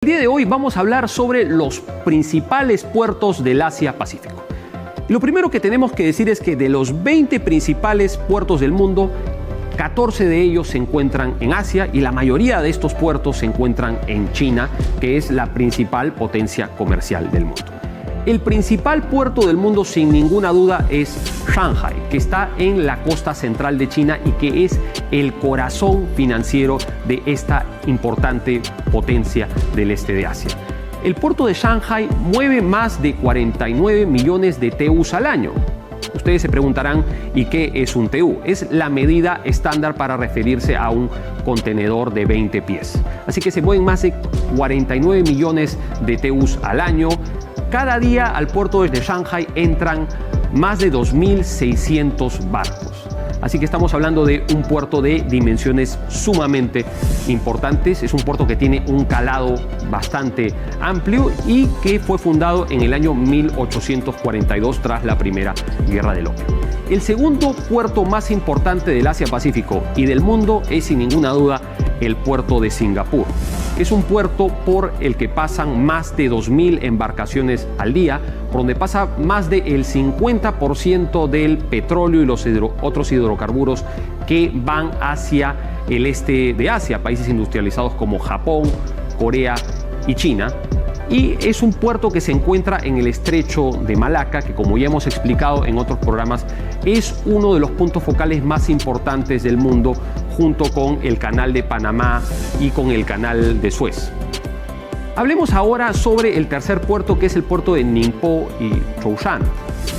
El día de hoy vamos a hablar sobre los principales puertos del Asia-Pacífico. Lo primero que tenemos que decir es que de los 20 principales puertos del mundo, 14 de ellos se encuentran en Asia y la mayoría de estos puertos se encuentran en China, que es la principal potencia comercial del mundo. El principal puerto del mundo, sin ninguna duda, es Shanghai, que está en la costa central de China y que es el corazón financiero de esta importante potencia del este de Asia. El puerto de Shanghai mueve más de 49 millones de TEUs al año. Ustedes se preguntarán, ¿y qué es un TEU? Es la medida estándar para referirse a un contenedor de 20 pies. Así que se mueven más de 49 millones de TEUs al año. Cada día al puerto de Shanghai entran más de 2.600 barcos. Así que estamos hablando de un puerto de dimensiones sumamente importantes. Es un puerto que tiene un calado bastante amplio y que fue fundado en el año 1842 tras la Primera Guerra del Opio. El segundo puerto más importante del Asia-Pacífico y del mundo es sin ninguna duda el puerto de Singapur. Es un puerto por el que pasan más de 2.000 embarcaciones al día, por donde pasa más del 50% del petróleo y los otros hidrocarburos que van hacia el este de Asia, países industrializados como Japón, Corea y China. Y es un puerto que se encuentra en el estrecho de Malaca, que como ya hemos explicado en otros programas, es uno de los puntos focales más importantes del mundo, junto con el canal de Panamá y con el canal de Suez. Hablemos ahora sobre el tercer puerto, que es el puerto de Ningbo y Zhoushan,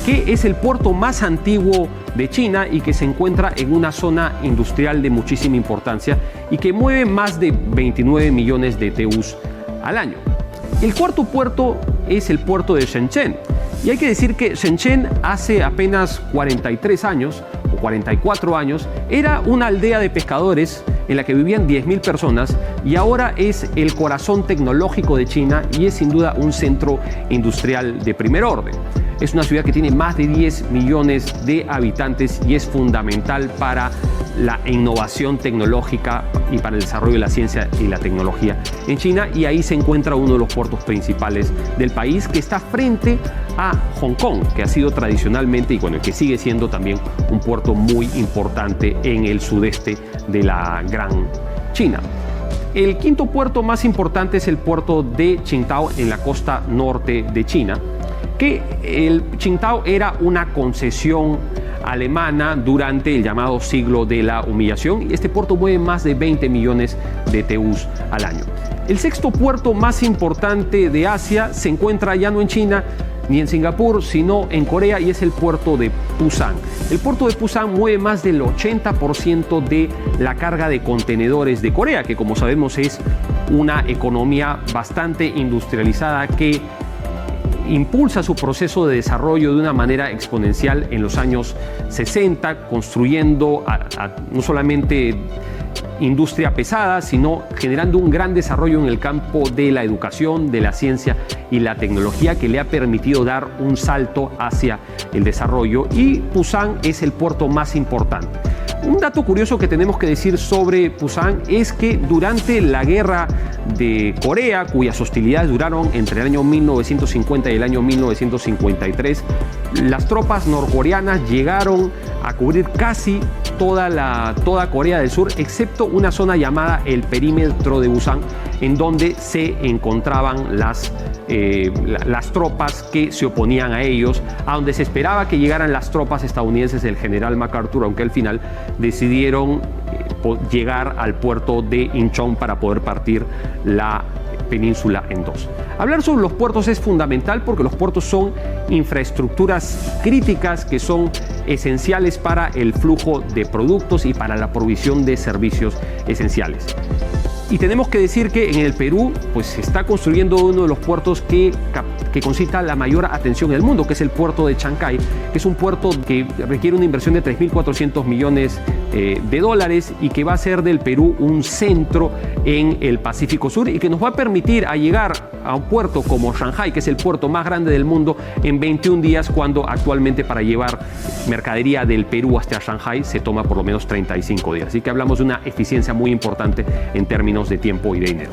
que es el puerto más antiguo de China y que se encuentra en una zona industrial de muchísima importancia y que mueve más de 29 millones de TEUs al año. El cuarto puerto es el puerto de Shenzhen. Y hay que decir que Shenzhen hace apenas 43 años o 44 años era una aldea de pescadores en la que vivían 10.000 personas y ahora es el corazón tecnológico de China y es sin duda un centro industrial de primer orden. Es una ciudad que tiene más de 10 millones de habitantes y es fundamental para la innovación tecnológica y para el desarrollo de la ciencia y la tecnología en China, y ahí se encuentra uno de los puertos principales del país, que está frente a Hong Kong, que ha sido tradicionalmente y que sigue siendo también un puerto muy importante en el sudeste de la Gran China. El quinto puerto más importante es el puerto de Qingdao en la costa norte de China, que el Qingdao era una concesión alemana durante el llamado siglo de la humillación y este puerto mueve más de 20 millones de TEUs al año. El sexto puerto más importante de Asia se encuentra ya no en China ni en Singapur, sino en Corea, y es el puerto de Pusan. El puerto de Pusan mueve más del 80% de la carga de contenedores de Corea, que como sabemos es una economía bastante industrializada que impulsa su proceso de desarrollo de una manera exponencial en los años 60, construyendo no solamente industria pesada, sino generando un gran desarrollo en el campo de la educación, de la ciencia y la tecnología, que le ha permitido dar un salto hacia el desarrollo, y Pusan es el puerto más importante. Un dato curioso que tenemos que decir sobre Pusan es que durante la guerra de Corea, cuyas hostilidades duraron entre el año 1950 y el año 1953, las tropas norcoreanas llegaron a cubrir casi toda Corea del Sur, excepto una zona llamada el perímetro de Busan, en donde se encontraban las tropas que se oponían a ellos, a donde se esperaba que llegaran las tropas estadounidenses del general MacArthur, aunque al final decidieron llegar al puerto de Incheon para poder partir la península en dos. Hablar sobre los puertos es fundamental porque los puertos son infraestructuras críticas que son esenciales para el flujo de productos y para la provisión de servicios esenciales. Y tenemos que decir que en el Perú pues, se está construyendo uno de los puertos que concita la mayor atención en el mundo, que es el puerto de Chancay, que es un puerto que requiere una inversión de 3.400 millones de dólares y que va a ser del Perú un centro en el Pacífico Sur y que nos va a permitir llegar a un puerto como Shanghai, que es el puerto más grande del mundo, en 21 días, cuando actualmente para llevar mercadería del Perú hasta Shanghai se toma por lo menos 35 días. Así que hablamos de una eficiencia muy importante en términos de tiempo y de dinero.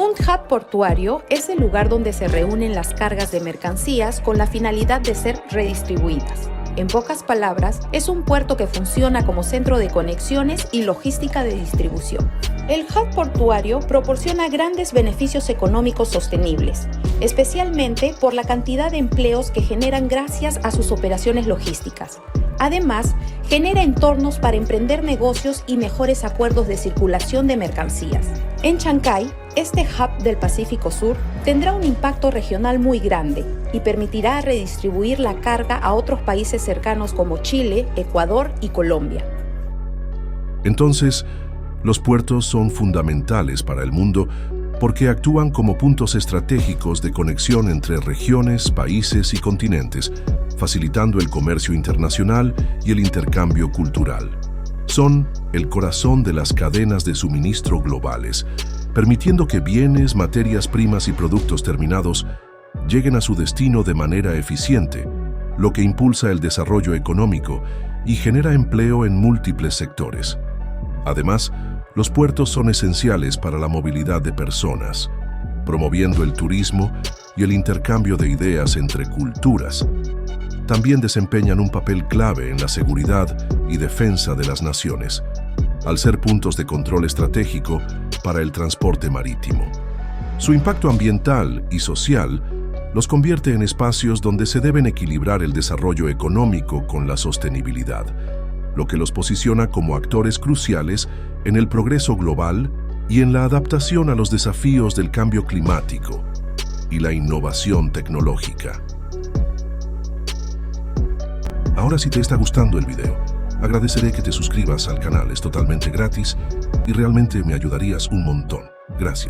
Un hub portuario es el lugar donde se reúnen las cargas de mercancías con la finalidad de ser redistribuidas. En pocas palabras, es un puerto que funciona como centro de conexiones y logística de distribución. El hub portuario proporciona grandes beneficios económicos sostenibles, especialmente por la cantidad de empleos que generan gracias a sus operaciones logísticas. Además, genera entornos para emprender negocios y mejores acuerdos de circulación de mercancías. En Chancay, este hub del Pacífico Sur tendrá un impacto regional muy grande y permitirá redistribuir la carga a otros países cercanos como Chile, Ecuador y Colombia. Entonces, los puertos son fundamentales para el mundo porque actúan como puntos estratégicos de conexión entre regiones, países y continentes, facilitando el comercio internacional y el intercambio cultural. Son el corazón de las cadenas de suministro globales, permitiendo que bienes, materias primas y productos terminados lleguen a su destino de manera eficiente, lo que impulsa el desarrollo económico y genera empleo en múltiples sectores. Además, los puertos son esenciales para la movilidad de personas, promoviendo el turismo y el intercambio de ideas entre culturas. También desempeñan un papel clave en la seguridad y defensa de las naciones, al ser puntos de control estratégico para el transporte marítimo. Su impacto ambiental y social los convierte en espacios donde se deben equilibrar el desarrollo económico con la sostenibilidad, lo que los posiciona como actores cruciales en el progreso global y en la adaptación a los desafíos del cambio climático y la innovación tecnológica. Ahora, si te está gustando el video, agradeceré que te suscribas al canal, es totalmente gratis y realmente me ayudarías un montón. Gracias.